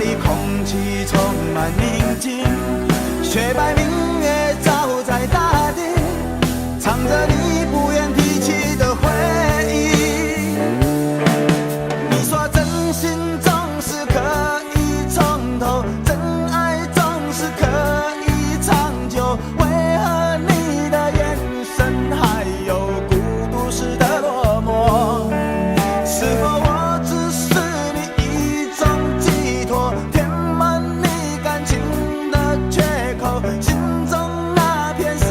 里空气充满宁静，雪白明月照在大地，唱着你不愿提起的回忆。你说真心总是可以从头，真爱总是可以长久，为何你的眼神还有孤独时的落寞？是否我只是你一种寄托，填满你感情的缺口？心中那片森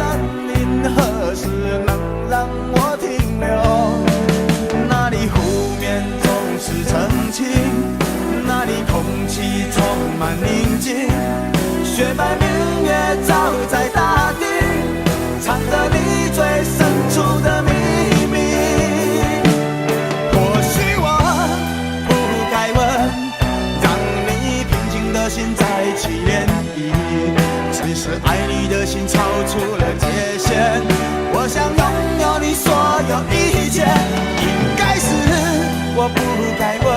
林何时能让我停留？那里湖面总是澄清，那里空气充满宁静，雪白明月照在大地，藏着你最深处的秘密。或许我不该问，让你平静的心再起涟漪，只是爱你的心超出了界限。我想拥有你所有一切，应该是我不该问，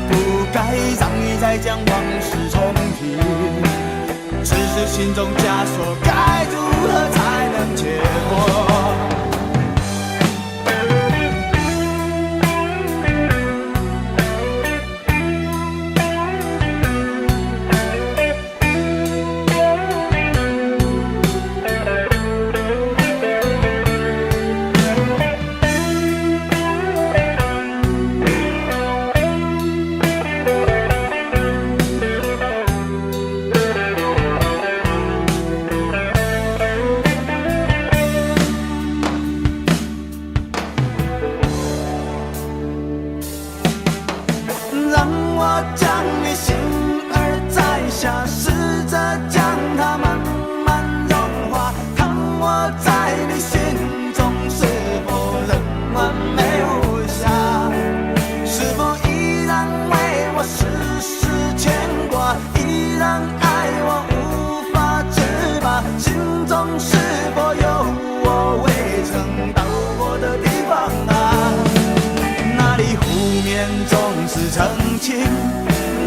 不该让你再将往事重提，只是心中枷锁该如何才能解脱？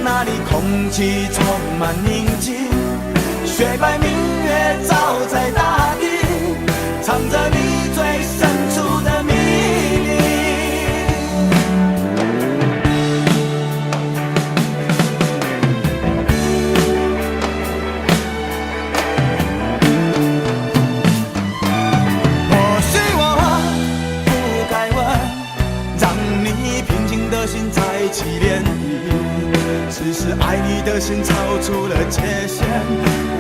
那里空气充满宁静，雪白明月照在大地，藏着你最深处的秘密。或许我不该问，让你平静的心再起涟漪，只是爱你的心超出了界限。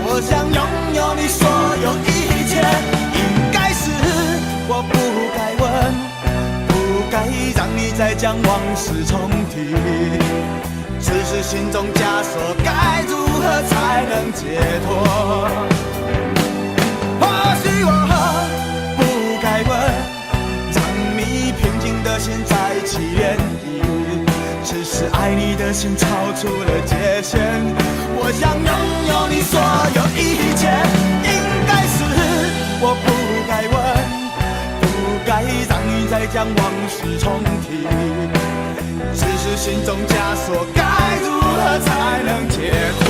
我想拥有你所有一切，应该是我不该问，不该让你再将往事重提，只是心中枷锁该如何才能解脱？或许我不该问，让你平静的心再起涟漪，只是爱你的心超出了界限。我想拥有你所有一切，应该是我不该问，不该让你再将往事重提，只是心中枷锁该如何才能解脱？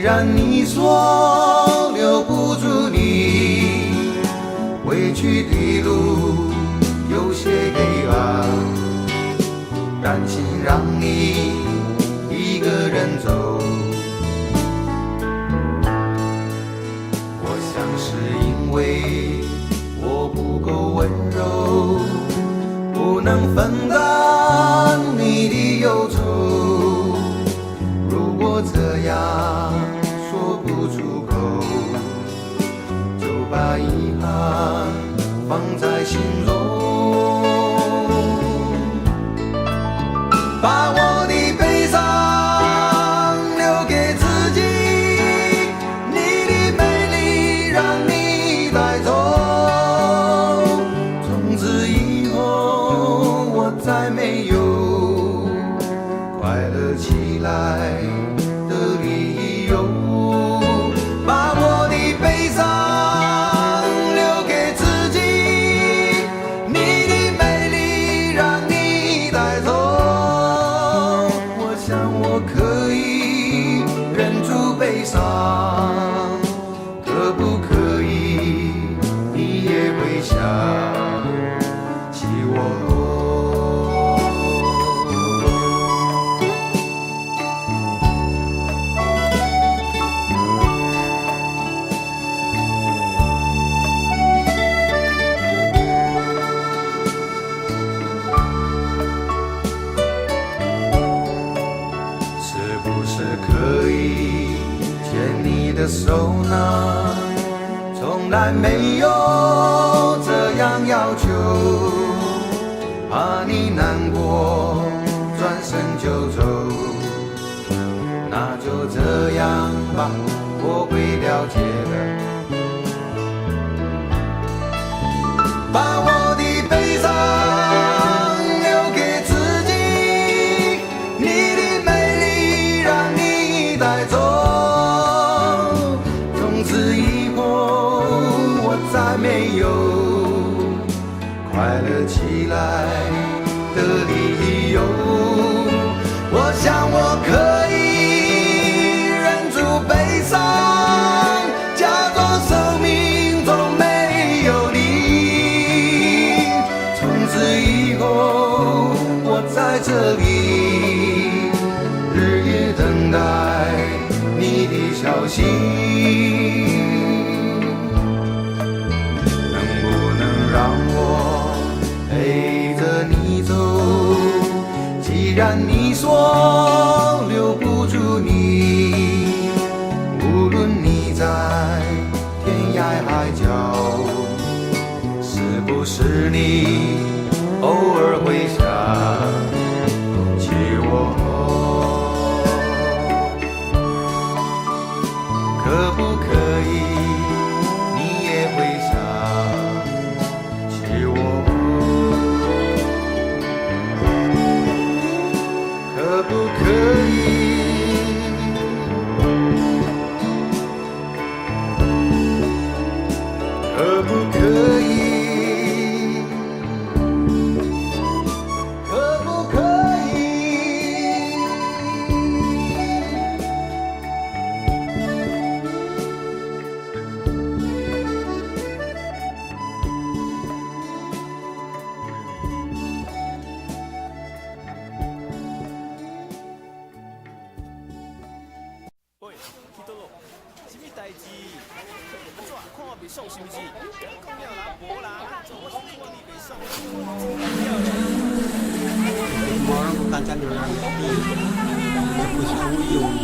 然你说留不住你，回去的路有些黑暗，担心让你一个人走。我想是因为我不够温柔，不能分担你的忧愁。如果这样说不出口，就把遗憾放在心中，把我的悲伤留给自己，你的美丽让你带走。从此以后我再没有快乐起来的理由，把我的悲伤留给自己，你的美丽让你带走。我想我可以忍住悲伤，可不可以你也会想起我？是不是可以牵你的手呢？从来没有这样要求，怕你难过转身就走。那就这样吧，我会了解的。把我的悲伤留给自己，你的美丽让你带走。从此以后我再没有快乐起来的理由。我想我可以忍住悲伤，假装生命中没有你。从此以后我在这里日夜等待你的消息，能不能让我陪着你走？既然你说留不住你，无论你在天涯海角，是不是你偶尔会想起我？可不可以你也会想起我？可不可以？可不可以？可不可以？喂，去倒咯？什么代志？安怎？看我袂爽是毋是？讲了啦，无啦，做我是看你袂爽。Orang bukan orang tapi berkusuyung.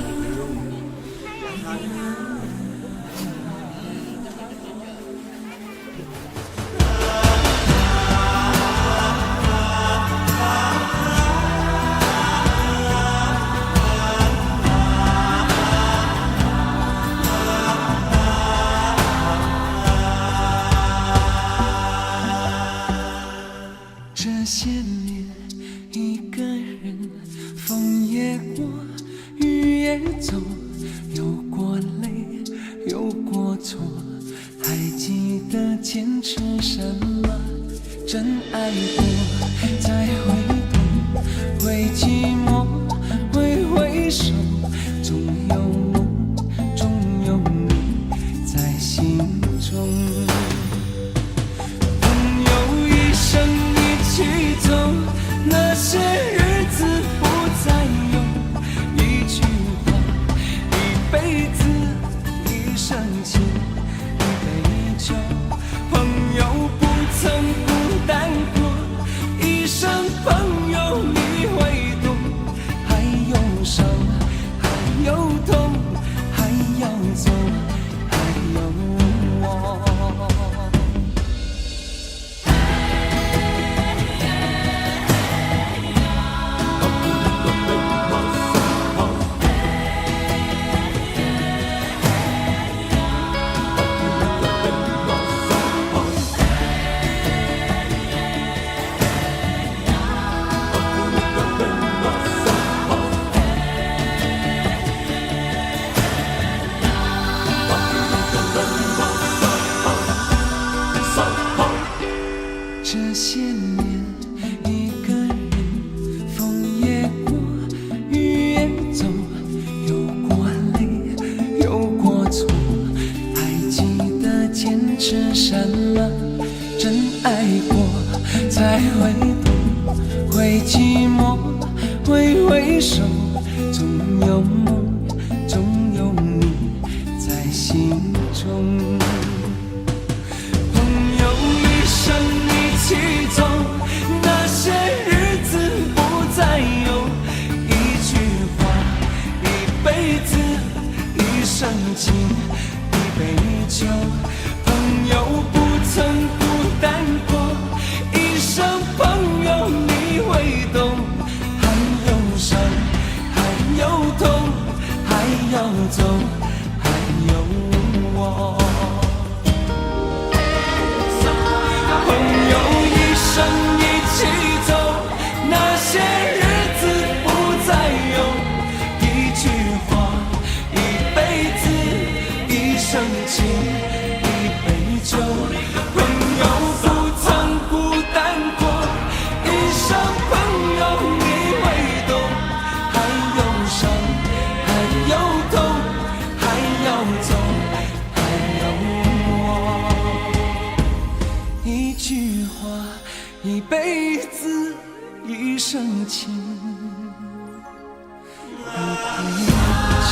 这些年，一个人，风也过，雨也走，有过泪，有过错，还记得坚持什么？真爱过，才会懂，会寂寞，会回首，总有梦，总有你在心中。一起走，那些日子不再有，一句话，一辈子，一生情，一杯酒。朋友不曾孤单过，一生朋友你会懂。还有伤，还有痛，还要走，还有我。一生一起走，那些日子不再有，一句话，一辈子，一生情，一杯酒。朋友不曾孤单过，一生朋友你会懂。还有伤，还有痛，还要走，还有我。一句话，一辈子，一生情，一杯酒。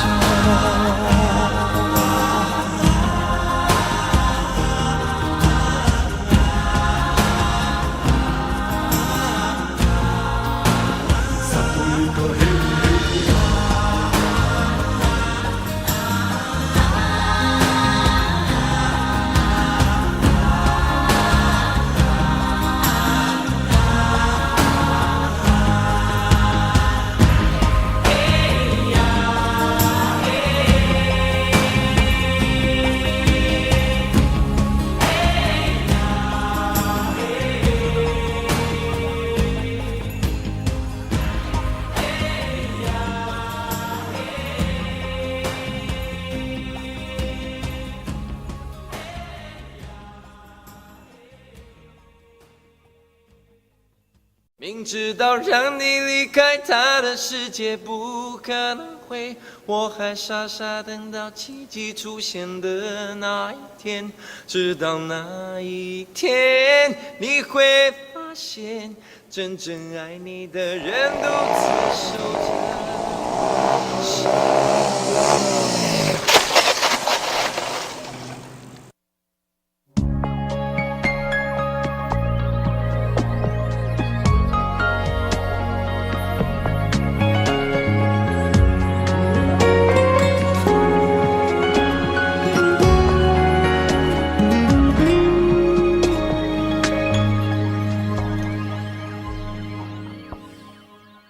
明知道让你离开他的世界不可能会，我还傻傻等到奇迹出现的那一天。直到那一天，你会发现，真正爱你的人独自守着。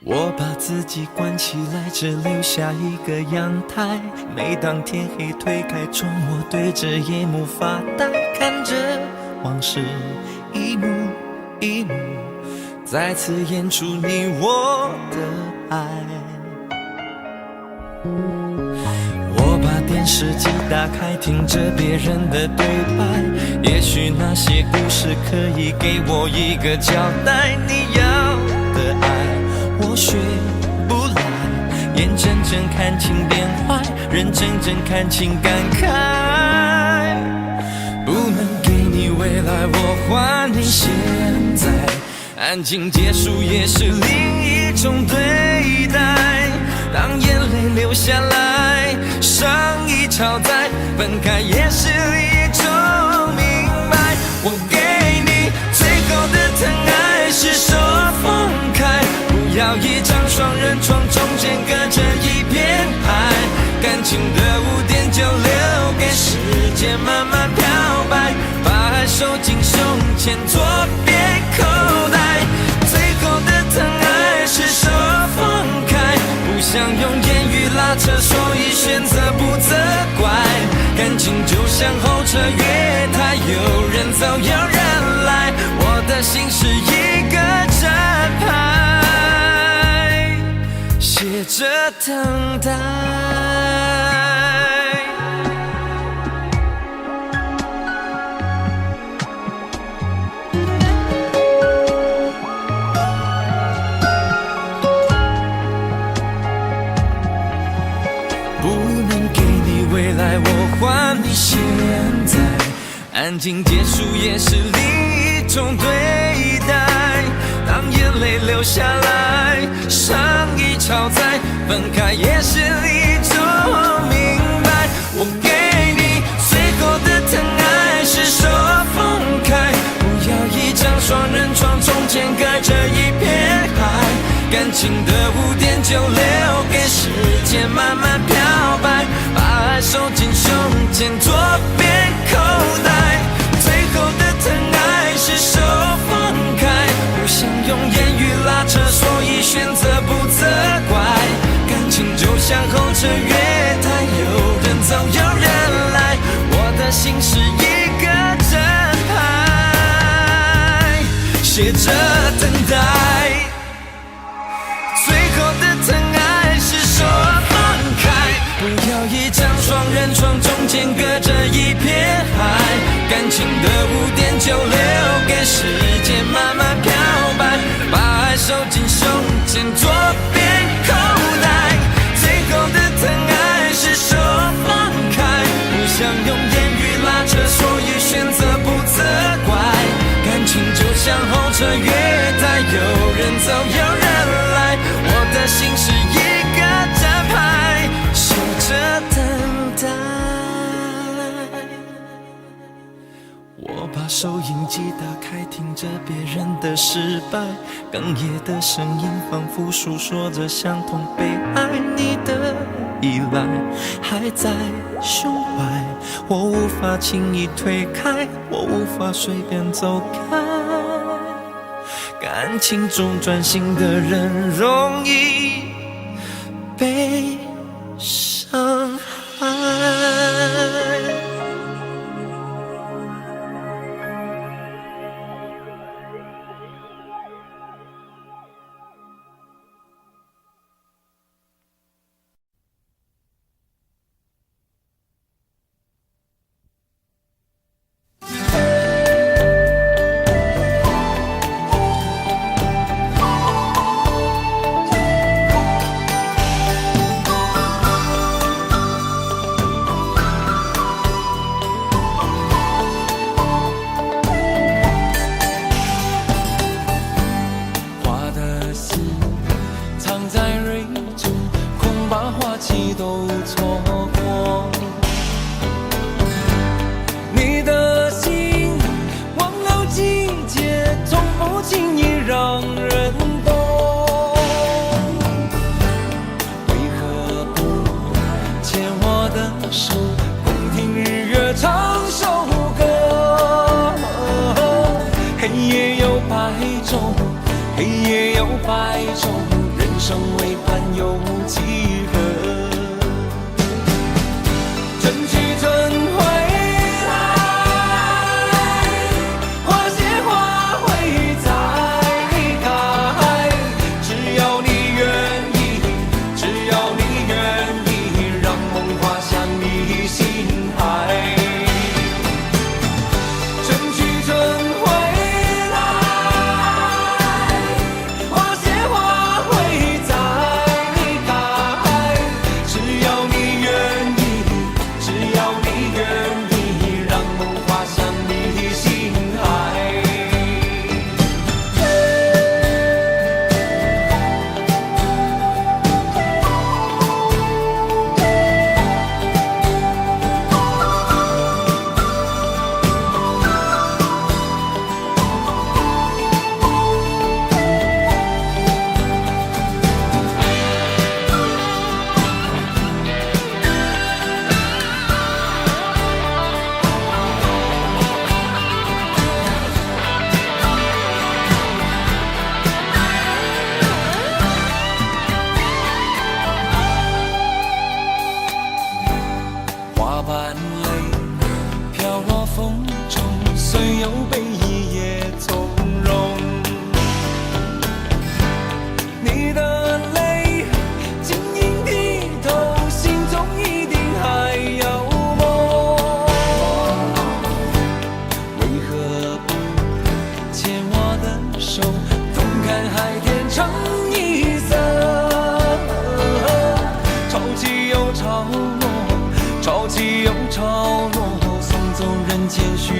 我把自己关起来，只留下一个阳台。每当天黑推开窗，我对着夜幕发呆，看着往事一幕一幕再次演出你我的爱。我把电视机打开，听着别人的对白，也许那些故事可以给我一个交代。你要的爱我学不来，眼睁睁看情变坏，人睁睁看情感慨。不能给你未来，我还你现在。安静结束也是另一种对待。当眼泪流下来，伤已超载，分开也是一种明白。我给你最后的疼爱是手放开，不要一张双人床，中间隔着一片海。感情的污点就留给时间慢慢漂白，把爱收进胸前左边口袋。最后的疼爱是手放开，不想用言语拉扯，所以选择不责怪。感情就像候车月台，有人走有人来，我的心是一个站牌，写着等待。感情结束也是另一种对待，当眼泪流下来，伤已超载，分开也是一种明白。我给你最后的疼爱是手放开，不要一张双人床，中间隔着一片海，感情的污点就留给时间慢慢漂白，把爱收进胸前左边口袋。最后的疼爱是手放开，不想用言语拉扯，所以选择不责怪。感情就像候车月台，有人走有人来，我的心是一个正牌，写着等待。最后的疼爱是手放开，不要一张双人床，中间隔着一片海，感情的污点就留给时间慢慢漂白，把爱收进胸前左边口袋。最后的疼爱是手放开，不想用言语拉扯，所以选择不责怪。感情就像候车月台，有人走有人来，我的心是一个站牌，守着等待。我把收音机打开，听着别人的失败，哽咽的声音仿佛诉说着相同被爱，你的依赖还在胸怀，我无法轻易推开，我无法随便走开。感情中专心的人容易被伤害。潮起又潮落，送走人间虚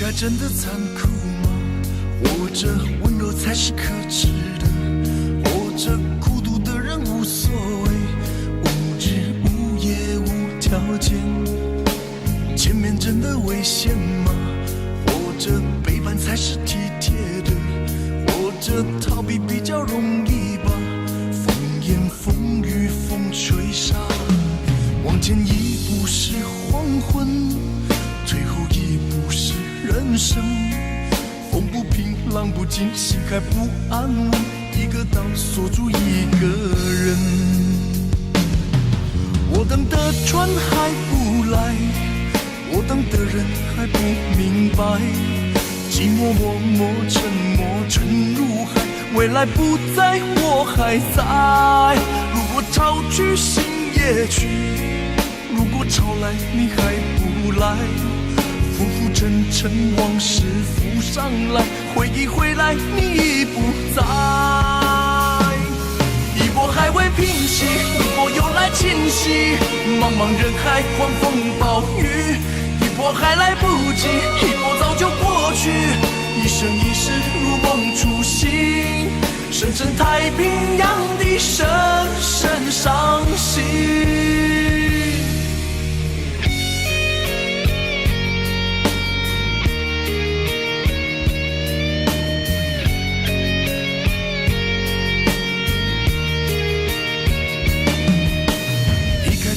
该真的残酷吗？活着温柔才是可耻的，活着孤独的人无所谓，无日无夜无条件。前面真的危险吗？活着背叛才是体贴的，活着逃避比较容易吧。风言风语风吹沙，往前一步是黄昏，退后一步是人生。风不平浪不静，心还不安稳，一个岛锁住一个人。我等的船还不来，我等的人还不明白，寂寞默默沉没沉入海，未来不在我还在。如果潮去心也去，如果潮来你还不来，浮浮沉沉往事浮上来，回忆回来你已不在。一波还未平息，一波又来侵袭，茫茫人海狂风暴雨，一波还来不及，一波早就过去，一生一世如梦初醒，深深太平洋的深深伤心。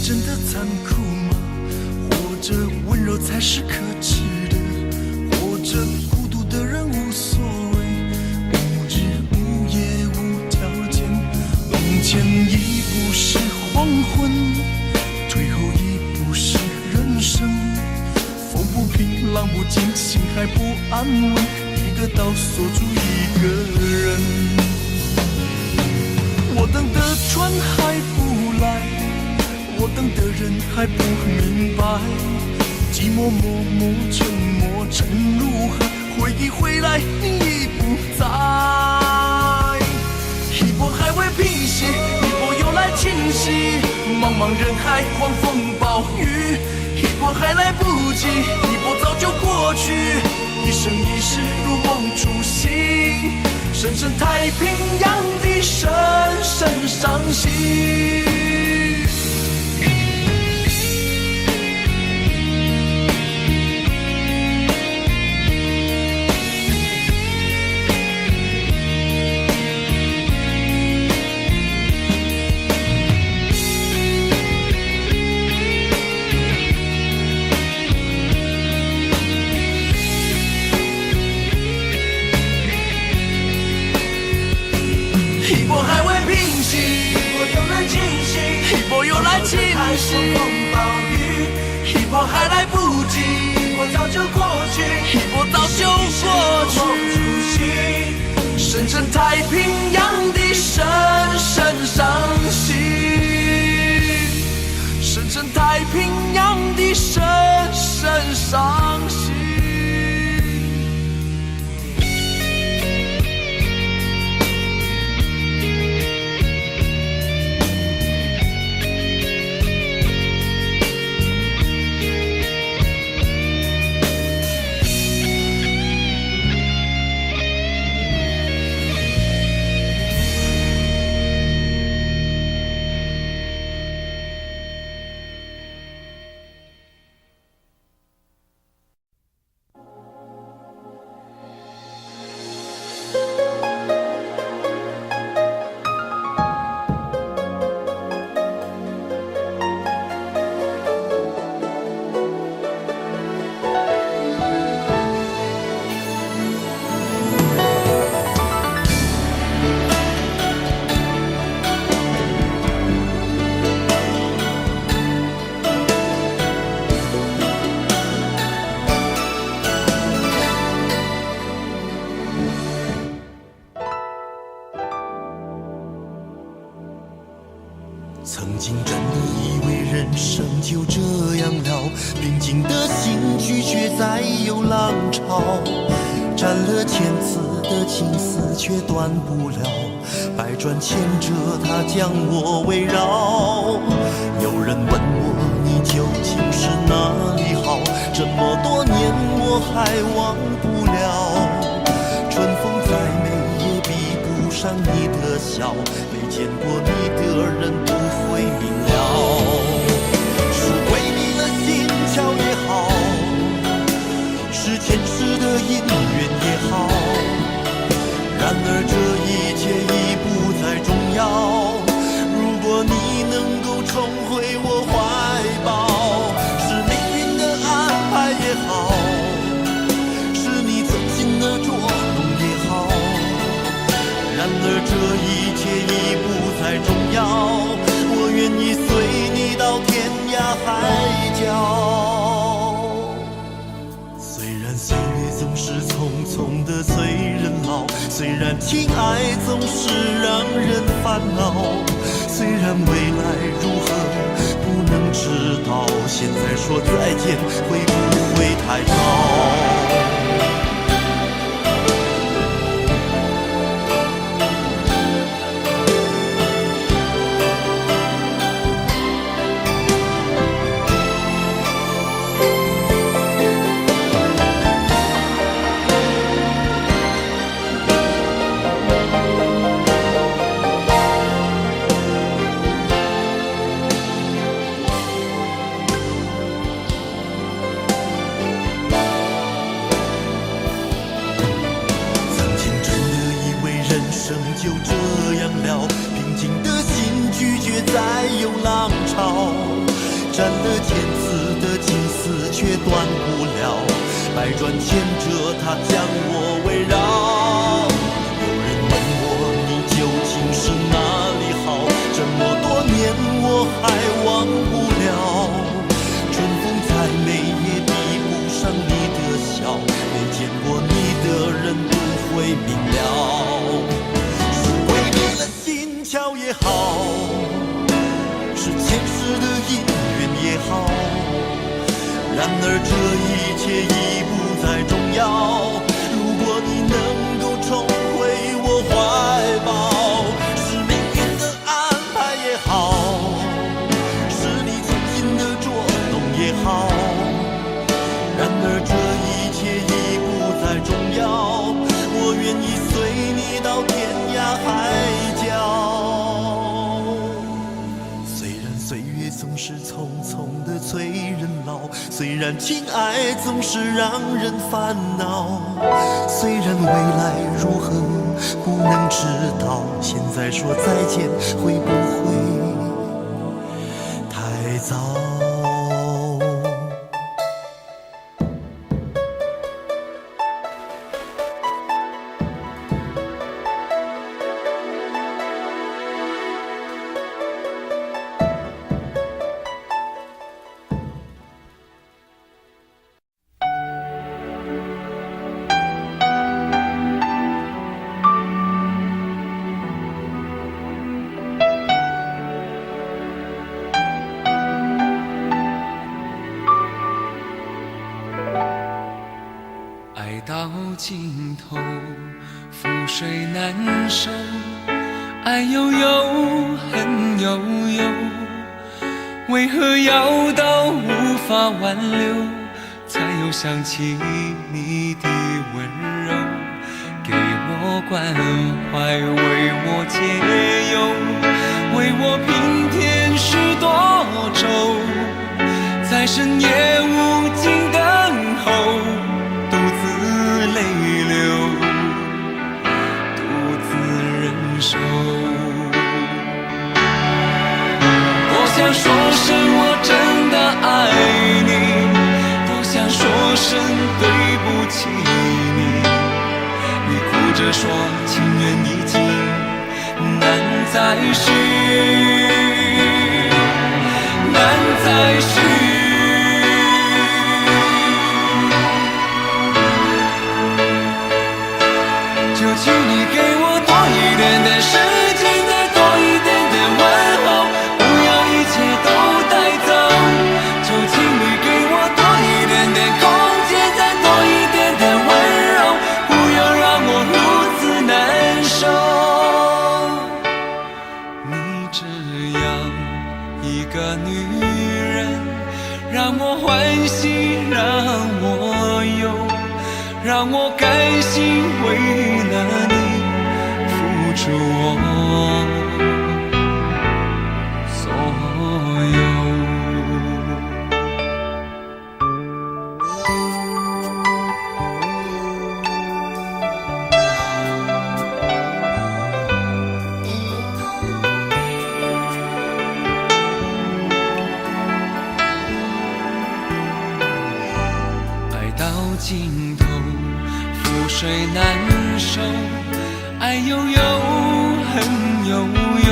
真的残酷吗？活着温柔才是可耻的，活着孤独的人无所谓，无日无夜无条件。往前一步是黄昏，退后一步是人生。风不平浪不静，心还不安稳，一个岛锁住一个人。我等的船还不来，我等的人还不明白，寂寞默默沉没沉入海，回忆回来你已不在。一波还未平息，一波又来侵袭，茫茫人海狂风暴雨，一波还来不及，一波早就过去，一生一世如梦初醒，深深太平洋的深深伤心。一波还未平息，一波又来侵袭，一波又来侵袭，风暴雨，一波还来不及，一波早就过去，一波早就过去，深深太平洋的深深伤心，深深太平洋的深深伤心。曾经真的以为人生就这样了，平静的心绪却再有浪潮，斩了千次的情丝却断不了，百转千折它将我围绕。有人问我你究竟是哪里好，这么多年我我还忘不了。春风再美也比不上你的笑，没见过你的人不会明了。是鬼迷了心窍也好，是前世的因缘也好，然而这一切已不再重要。如果你能够重回我怀抱，是命运的安排也好，是你存心的捉弄也好，然而这一切已不再重要。我愿意随你到天涯海角。虽然岁月总是匆匆的催人老，虽然情爱总是让人烦恼，虽然未来如何不能知道，现在说再见会不会太早？就这样了，平静的心拒绝再有浪潮，斩了千次的情丝却断不了，百转千折它将我围绕。有人问我你究竟是哪里好，这么多年我还忘不了。春风再美也比不上你的笑，没见过你的人不会明了。巧也好，是前世的因缘也好，然而这一切已不再重要。如果你能够重回我怀抱，是命运的安排也好，是你存心的捉弄也好，然而这一切已不再重要。我愿意随你到天涯海角。岁月总是匆匆的催人老，虽然情爱总是让人烦恼，虽然未来如何不能知道，现在说再见会不会太早？到尽头，覆水难收，爱悠悠，恨悠悠，为何要到无法挽留，才又想起你的温柔，给我关怀，为我解忧，为我平添许多愁，在深夜无尽等候，独自泪流，独自忍受。多想说声我真的爱你，多想说声对不起你，你哭着说情缘已尽，难再续，难再续。就请你给我多一点的时间，再多一点的问候，不要一切都带走。就请你给我多一点的空间，再多一点的温柔，不要让我如此难受。你这样一个女人，让我甘心为了你付出我所有。尽头，覆水难收，爱悠悠，恨悠悠，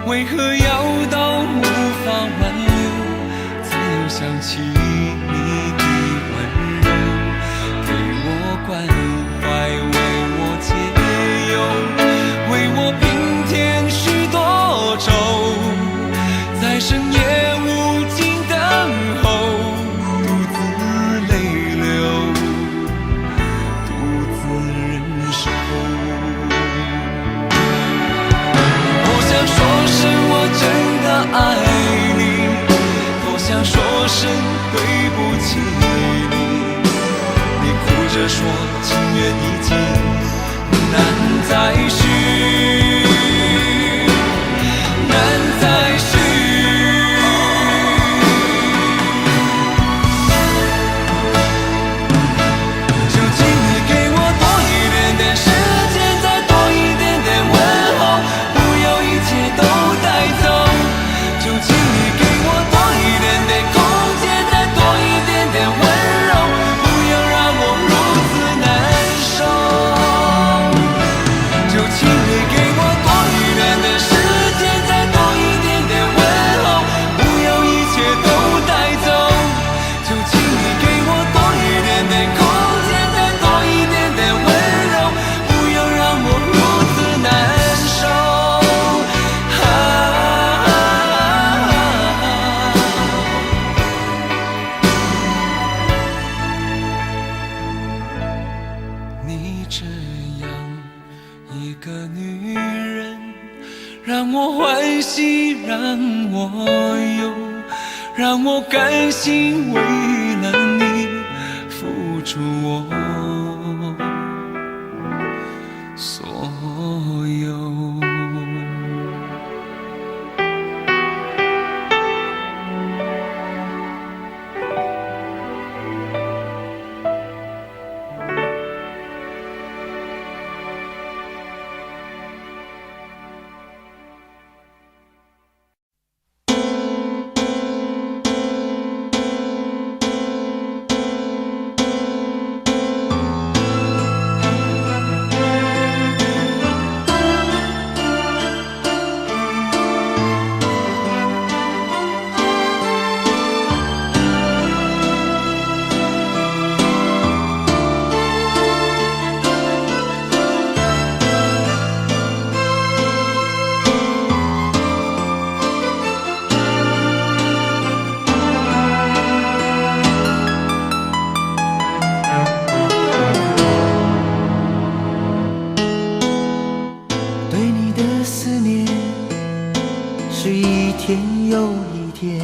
为何要到无法挽留，才又想起你的温柔，给我关怀，为我解忧，为我平添许多愁，在深夜无尽等候，爱你，多想说声对不起你。你哭着说情缘已尽，难再续，难再续。就请你给我多一点点时间，再多一点点问候，不要一切都带走。就请你给我多一点点空间，再多一点点温柔，不要让我如此难受。就请你给我多一点点时间，再多一点点问候，不要一切都带走。就请你给我多一点点空间，再多一点点温柔，不要让我如此难受。你这样一个女人，让我欢喜，让我忧，让我甘心为了你付出我所有。是一天又一天，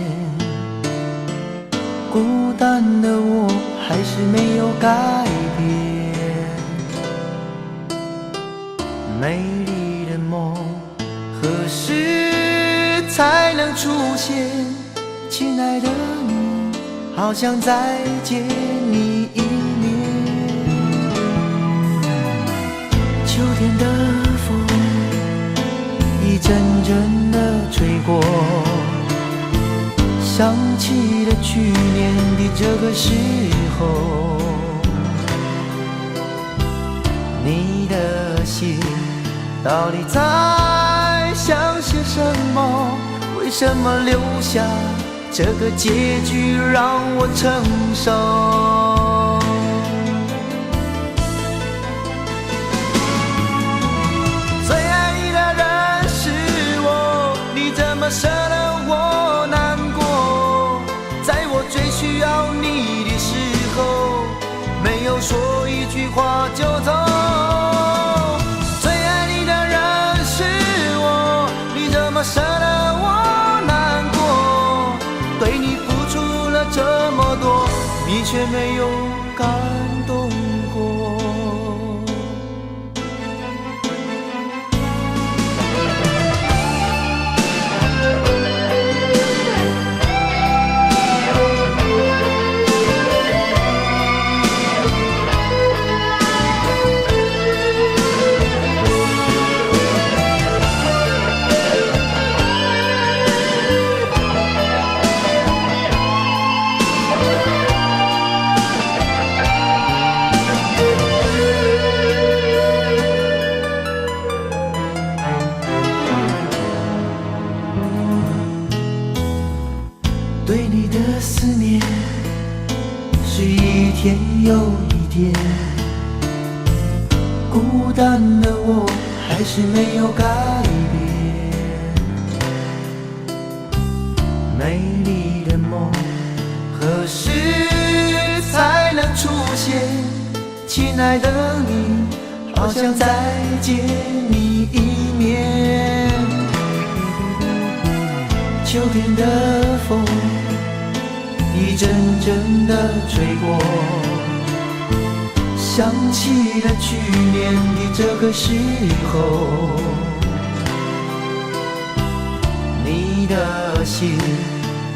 孤单的我还是没有改变。美丽的梦何时才能出现？亲爱的你，好想再见你一面。秋天的风一阵阵地吹过，想起了去年的这个时候，你的心到底在想些什么？为什么留下这个结局让我承受？最爱你的人是我，你怎么舍得我难过？在我最需要你的时候，没有说一句话就走。最爱你的人是我，你怎么舍得我难过？对你付出了这么多，你却没有感动。有一天，孤单的我还是没有改变。美丽的梦何时才能出现？亲爱的你，好想再见你一面。秋天的风一阵阵的吹过，想起了去年的这个时候，你的心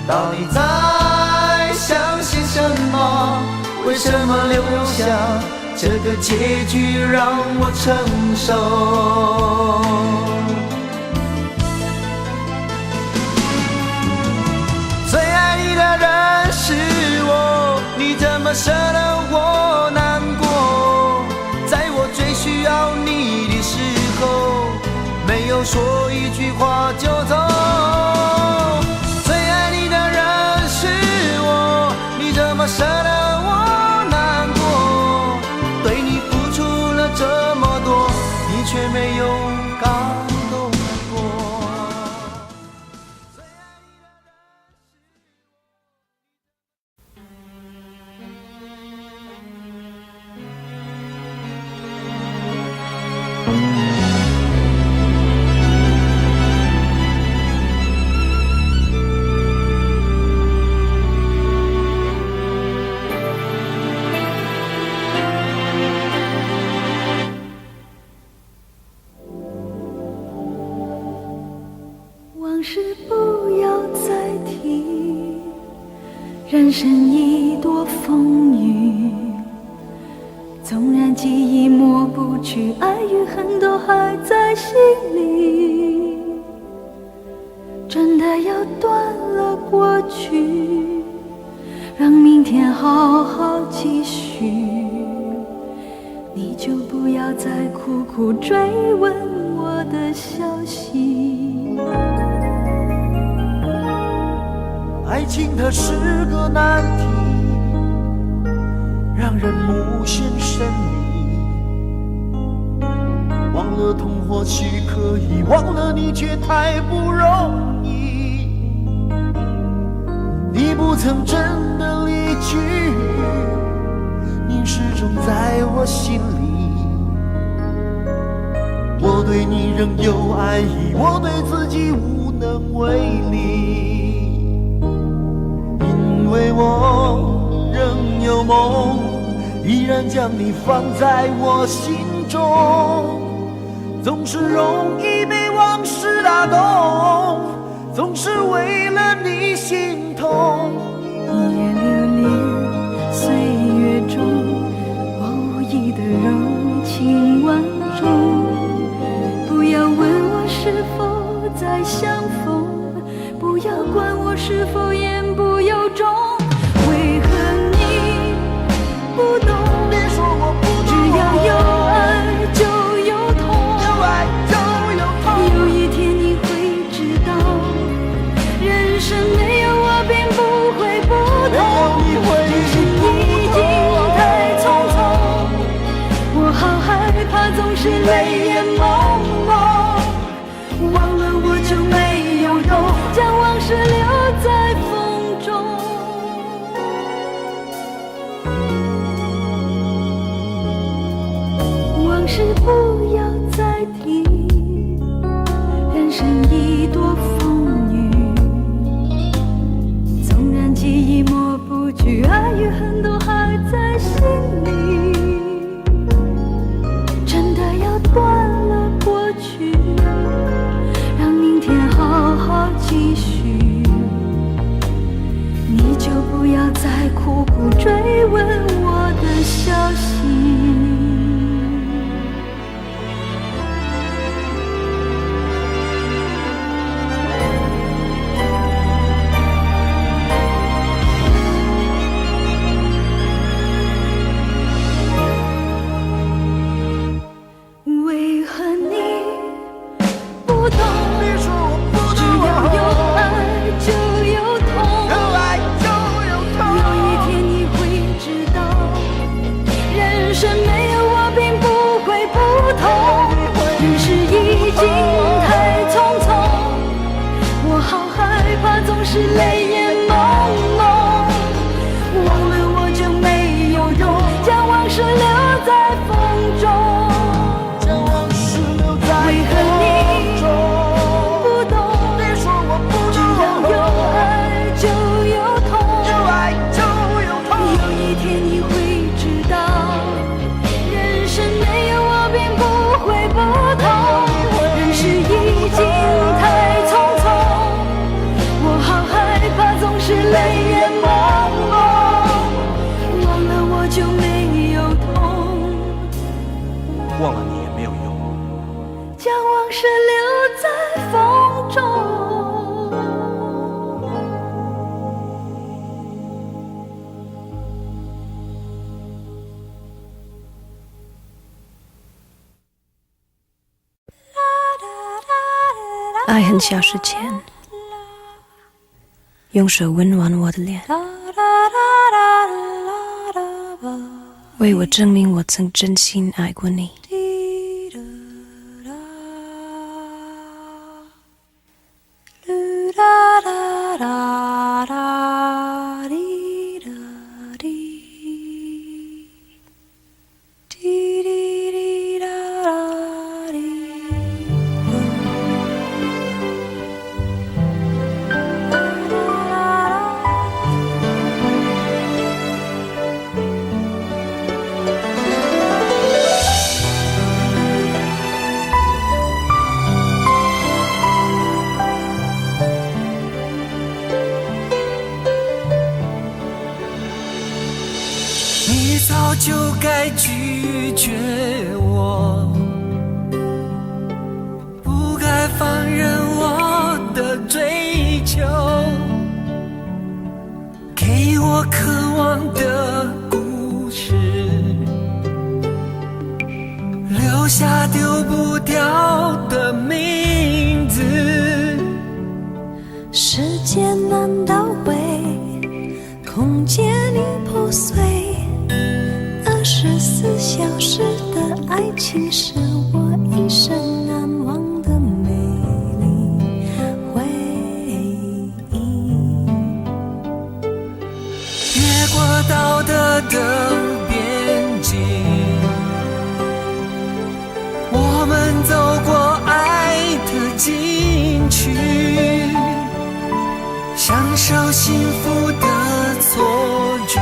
到底在想些什么？为什么留下这个结局让我承受？最爱你的人是我，你怎么舍得我难过？在我最需要你的时候，没有说一句话就走。最爱你的人是我，你怎么舍得我难过？对你付出了这么多，你却没有感动过。往事不要再提，人生已多风雨。纵然记忆抹不去，爱与恨都还在心里。真的要断了过去，让明天好好继续。你就不要再苦苦追问我的消息。爱情它是个难题，让人无限神秘。忘了痛或许可以，忘了你却太不容易。你不曾真的离去，你始终在我心里。我对你仍有爱意，我对自己无能为力。因为我仍有梦，依然将你放在我心中。总是容易被往事打动，总是为了你心痛。一夜流连岁月中，无意的柔情万种。不要问我是否再相逢，不要管我是否言不由衷。为何你不懂？别说我不懂，只要有爱就有痛，有爱就有痛。有一天你会知道，人生没有我并不会不同。人生已经太匆匆，我好害怕总是泪眼朦胧。忘了我就没有懂，将往事留在风中。往事不要再提，人生已多风雨。纵然记忆抹不去，爱与恨都还在心里。真的要断了过去，让明天好好继续。你就不要再苦苦追问我的消息。忘了你也没有用。将往事留在风中。爱很小时前，用手温暖我的脸，为我证明我曾真心爱过你。你早就该拒绝我，不该放任我的追求，给我渴望的故事，留下丢不掉的名字。时间难倒回，空间已破碎。24小时的爱情是我一生难忘的美丽回忆。越过道德的边境，我们走过爱的禁区，享受幸福的错觉，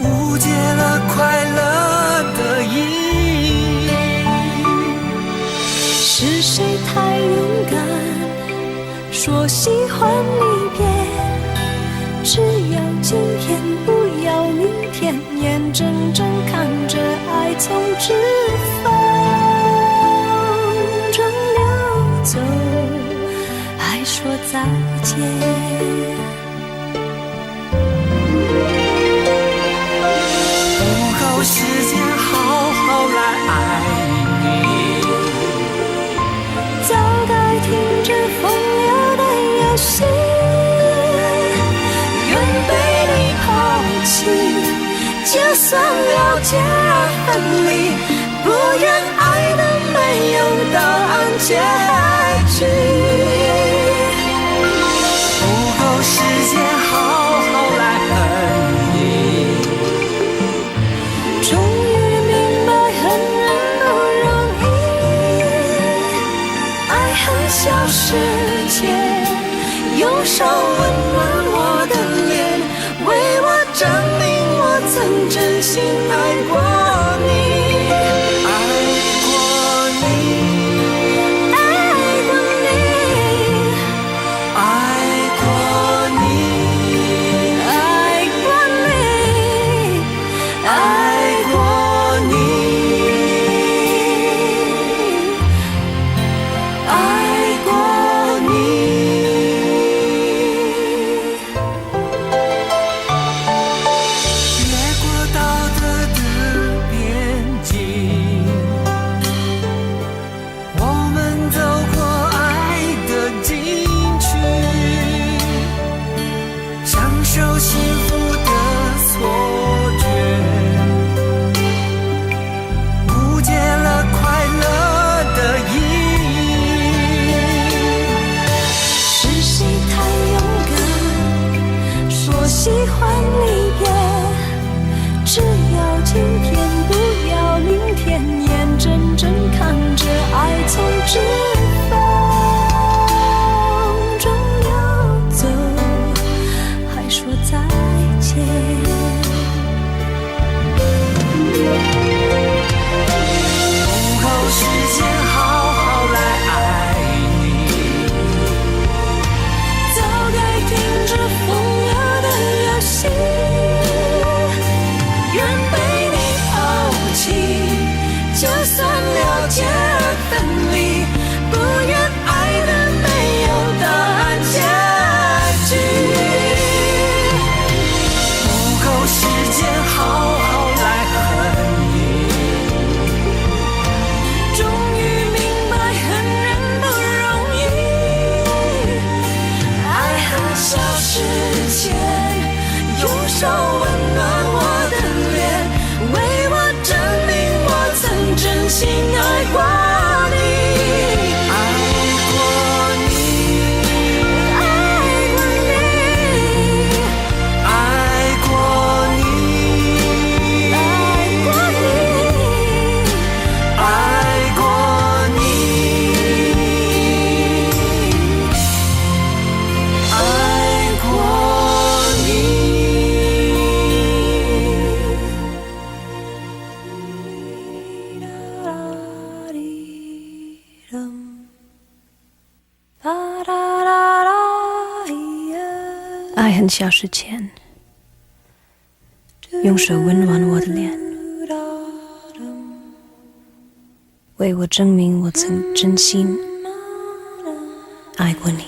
误解了快乐的意义。是谁太勇敢，说喜欢离别？只要今天，不要明天，眼睁睁看着爱从指缝中流走，还说再见。时间好好来爱你，早该停止风流的游戏，愿被你抛弃，就算了解而分离，不愿爱的没有答案结局。不够时间好好来恨你，终于明白恨人不容易，爱恨小世界，用手温暖我的脸，为我证明我曾真心爱过你。越过道德的很小时前，用手温暖我的脸，为我证明我曾真心爱过你。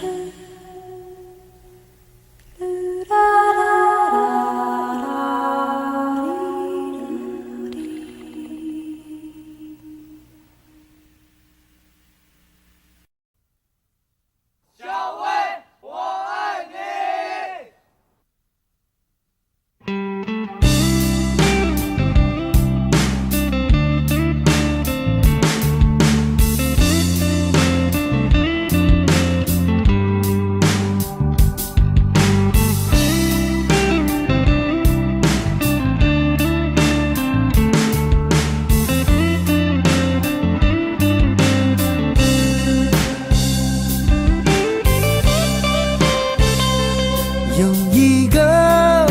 有一个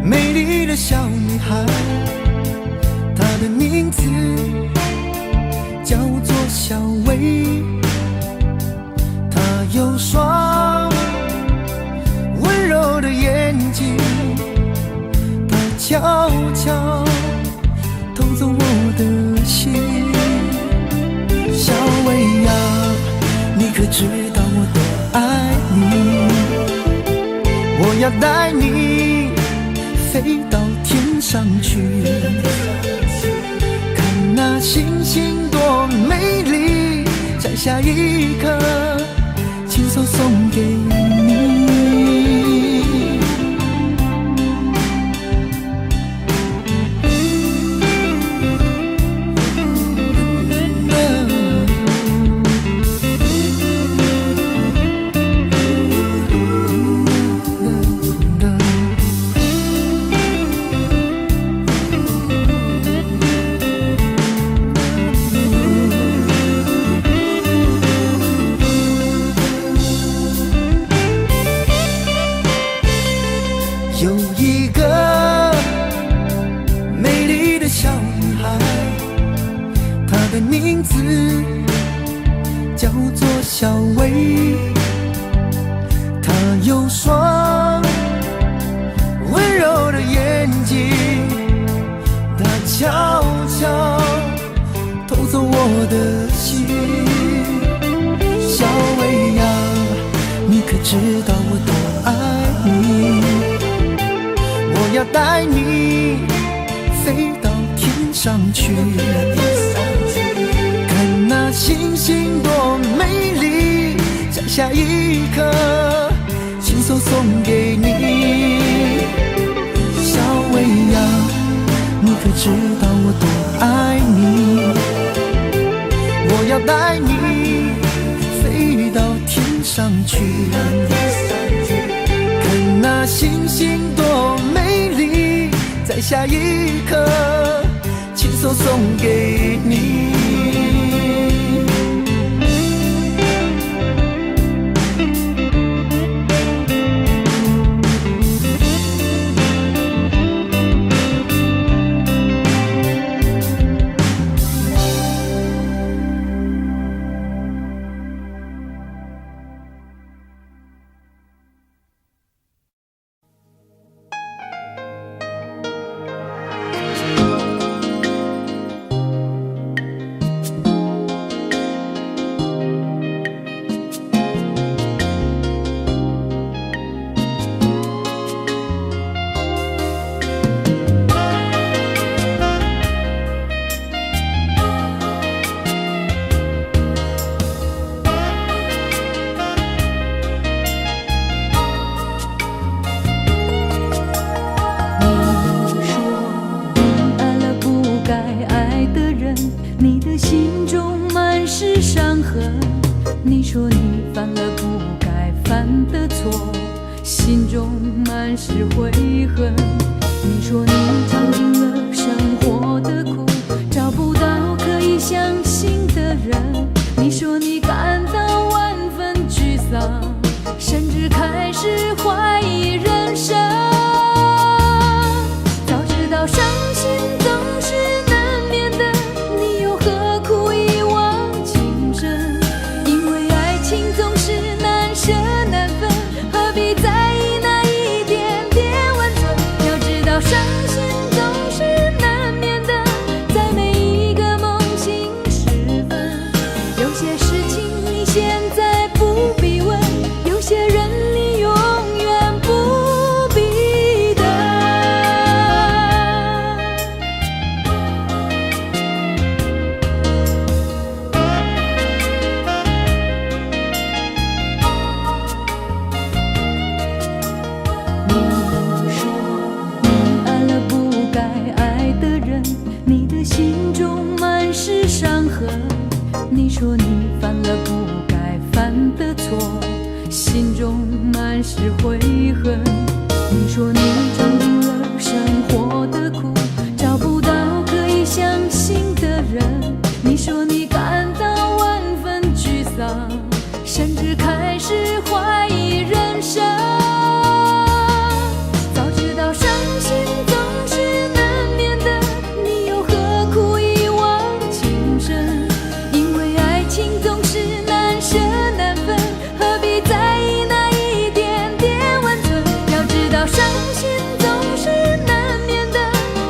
美丽的小女孩，她的名字叫做小薇。她有双温柔的眼睛，她悄悄偷走我的心。小薇呀，你可知道我多爱你？我要带你飞到天上去，看那星星多美丽，摘下一颗，亲手送给你。有一个美丽的小女孩，她的名字叫做小薇。她有双温柔的眼睛，她悄悄偷走我的心。小薇呀，你可知道我多爱你？我要带你飞到天上去，看那星星多美丽，摘下一颗，亲手送给你。小薇呀，你可知道我多爱你？我要带你飞到天上去，看那星星多美丽，摘下一颗，亲手送给你。道伤心总是难免的，在每一个梦醒时分，有些事情你现在不必问，有些人你永远不必等。你说你爱了不该爱的人，你的心中满是伤痕。你说你犯了不该犯的错，心中满是悔恨。你说你尝尽了生活的苦，找不到可以相信的人。你说你感到万分沮丧，甚至开始怀疑人生。早知道伤心总是难免的，你又何苦一往情深？因为爱情总是难舍难分，何必在意那一点点温存？要知道伤心总是难免的，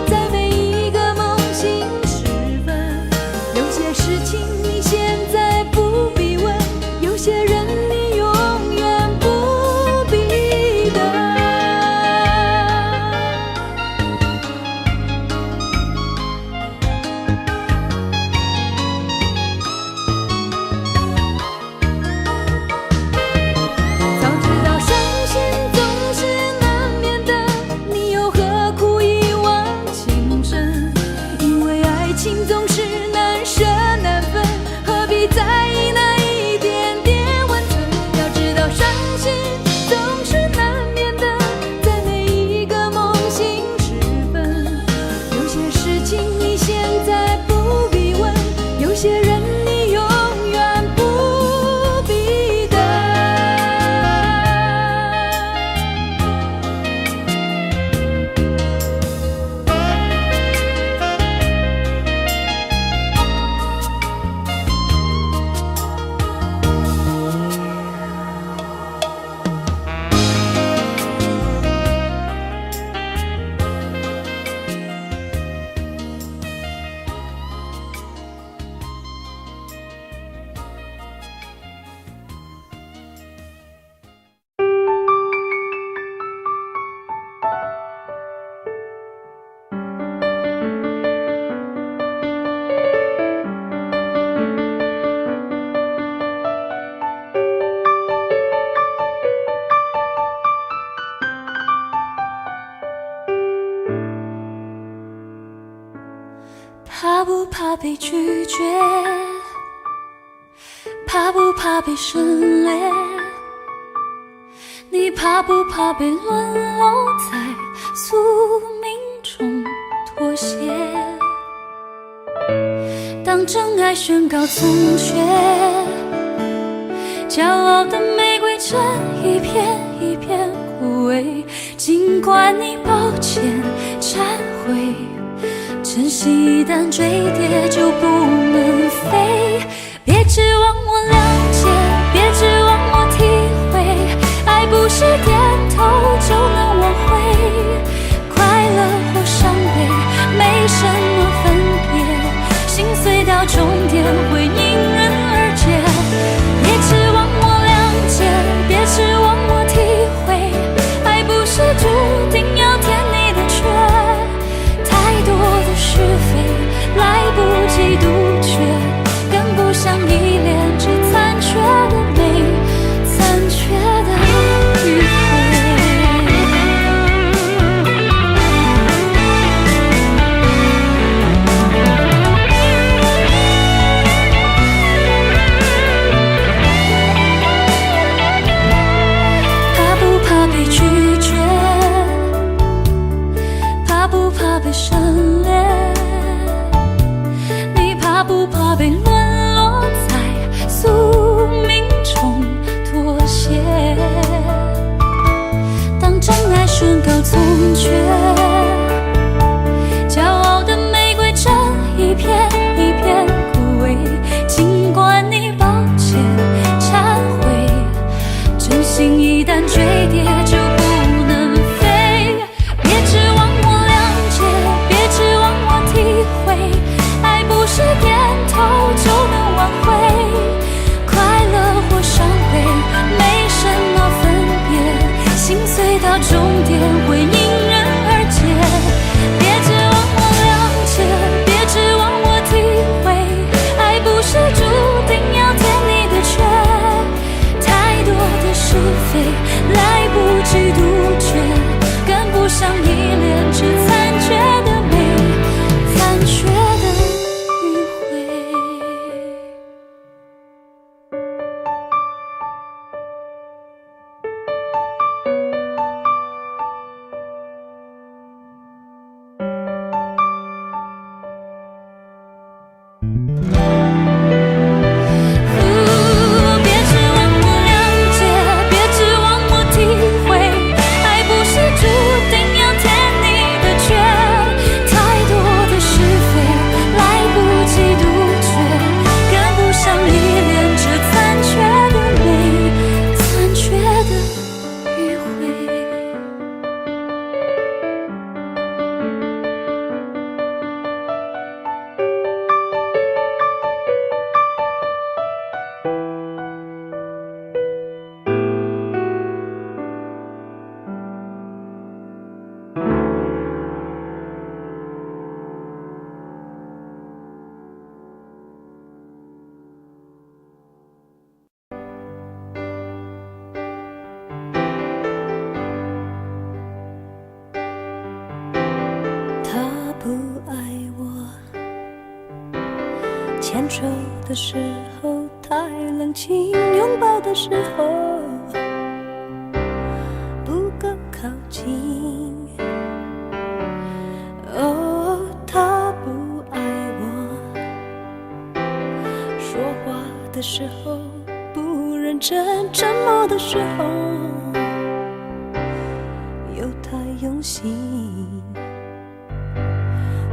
在每一个梦醒时分，有些事情你现在不必问，有些人你永远不必等。早知道伤心总是难免的，你又何苦一往情深？因为爱情总是难舍难分，何必在意那一点点温存？要知道伤心总是难免的，在每一个梦醒时分，有些事情你现在不必问，有些人你永远不必等。怕不怕被拒绝？怕不怕被省略？你怕不怕被沦落在宿命中妥协？当真爱宣告从缺，骄傲的玫瑰正一片一片枯萎。尽管你抱歉忏悔，真心一旦坠跌就不能飞。别指望我了解，别指望我体会，爱不是点头就能挽回。快乐或伤悲没什么分别，心碎到终点会因人而解。别指望我了解，别指望我体会，爱不是注定要填你的缺。太多的是非来不及杜绝，更不想依恋这残缺的美，残缺的迂回。怕不怕被拒绝？怕不怕被省略？你怕不怕被沦落在宿命中妥协？当真爱宣告从缺，骄傲的玫瑰正一片一片枯萎。尽管你抱歉忏悔，真心一旦坠跌就不能飞。别指望我不爱我，牵手的时候太冷清，拥抱的时候不够靠近。哦，他不爱我，说话的时候不认真，沉默的时候又太用心。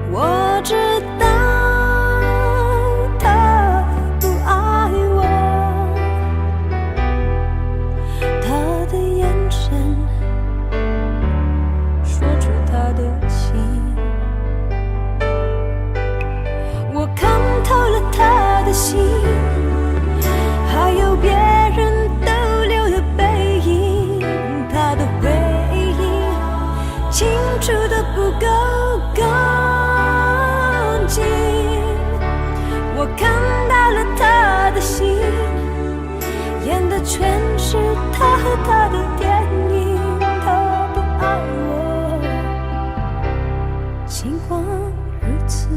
我知道他不爱我，他的眼神说出他的心，我看透了他的心，还有别人逗留的背影，他的回忆清楚的不够干净。我看到了他的心，演的全是他和他的电影。他不爱我，尽管如此，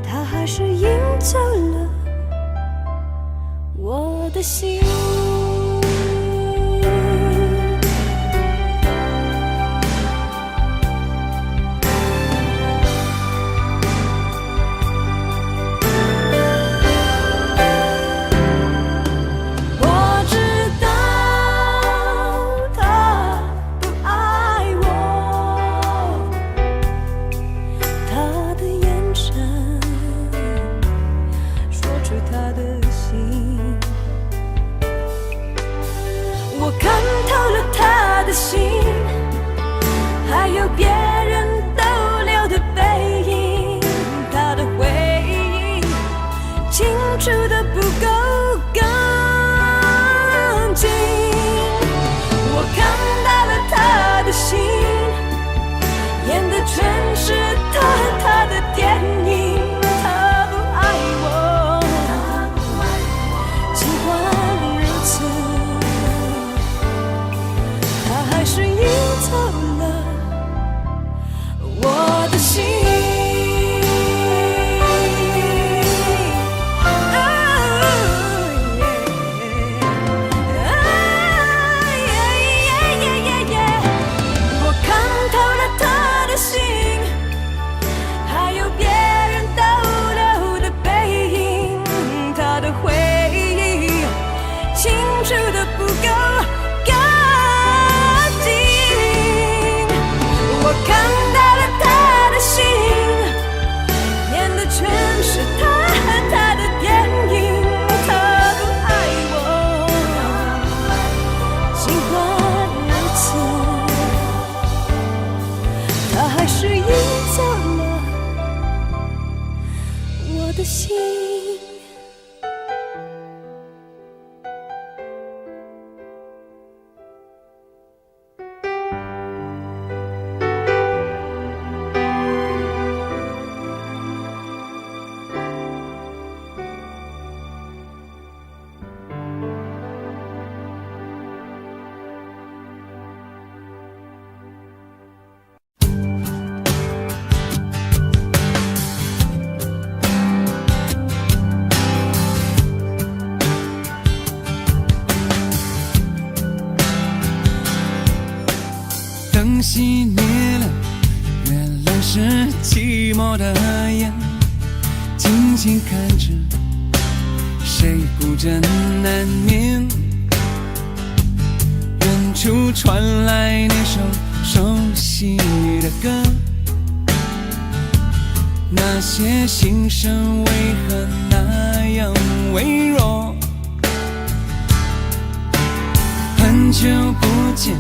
他还是赢走了我的心。我看透了他的心，还有别人逗留的背影，他的回忆清楚的不够干净。我看到了他的心，演的全是他和他的电影。他不爱我，尽管如此，还是赢走了我的心。我看透了他的心，还有别人逗留的背影，他的回忆清楚的不够干净。我看到了他的心，演的全是他和他的电影。他不爱我，尽管如此，他还是赢走了我的心。灯熄灭了，原来是寂寞的眼，静静看着谁孤枕难眠。远处传来那首熟悉的歌，那些心声为何那样微弱？很久不见，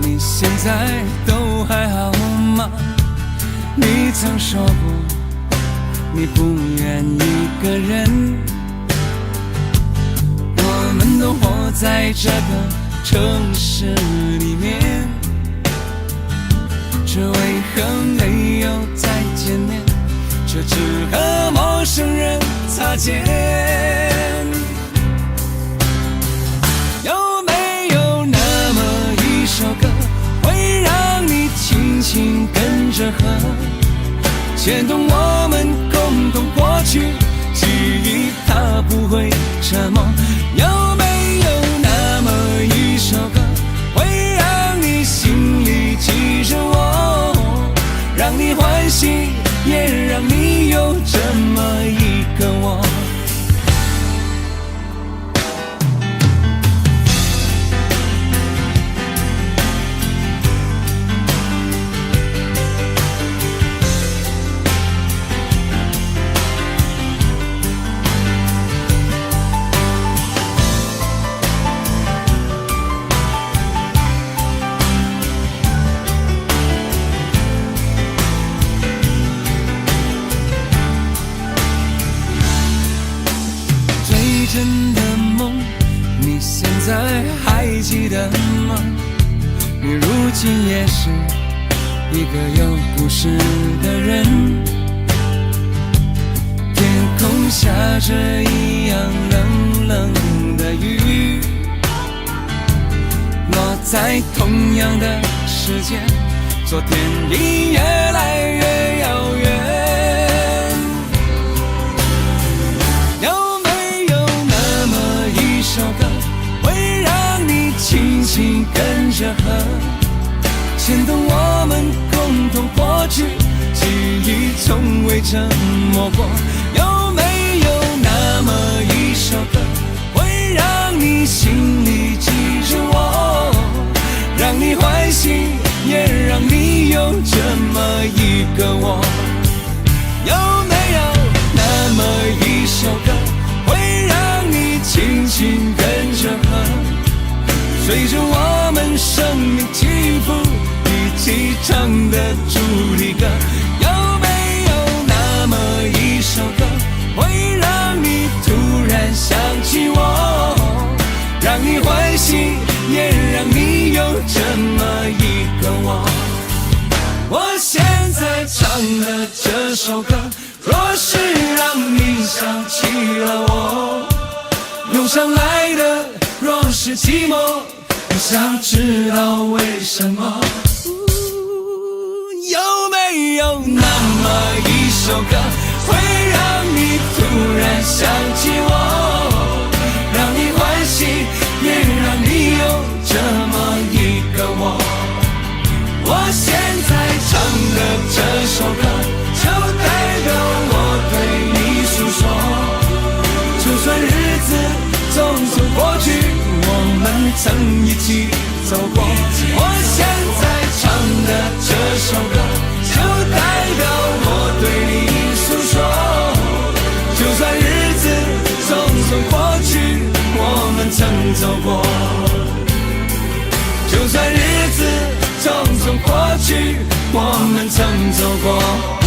你现在都还好吗？你曾说过你不愿一个人，我们都活在这个城市里面，这为何没有再见面？这只和陌生人擦肩。有没有那么一首歌，会让你轻轻跟着河，牵动我们共同过去，记忆它不会沉默。有没有那么一首歌，会让你心里记着我，让你欢喜，也让你有这么一个我。真的梦，你现在还记得吗？你如今也是一个有故事的人。天空下着一样冷冷的雨，落在同样的时间，昨天已越来越遥远。首歌会让你轻轻跟着河，牵动我们共同过去，记忆从未沉默过。有没有那么一首歌，会让你心里记着我，让你欢喜，也让你有这么一个我？有没有那么一首歌，会让你轻轻跟着河，随着我们生命起伏，一起唱的主题歌？有没有那么一首歌，会让你突然想起我，让你欢喜，也让你有这么一个我？我现在唱的这首歌，若是让你想起了我，涌上来的若是寂寞，我想知道为什么。有没有那么一首歌，会让你突然想起我，让你欢喜，也让你有这么一个我？我现在唱的这首歌，就代表我对你诉说。就算日子匆匆过去，我们曾一起走过。我现在唱的这首歌，就代表我对你诉说。就算日子匆匆过去，我们曾走过。就算日子匆匆过去，我们曾走过。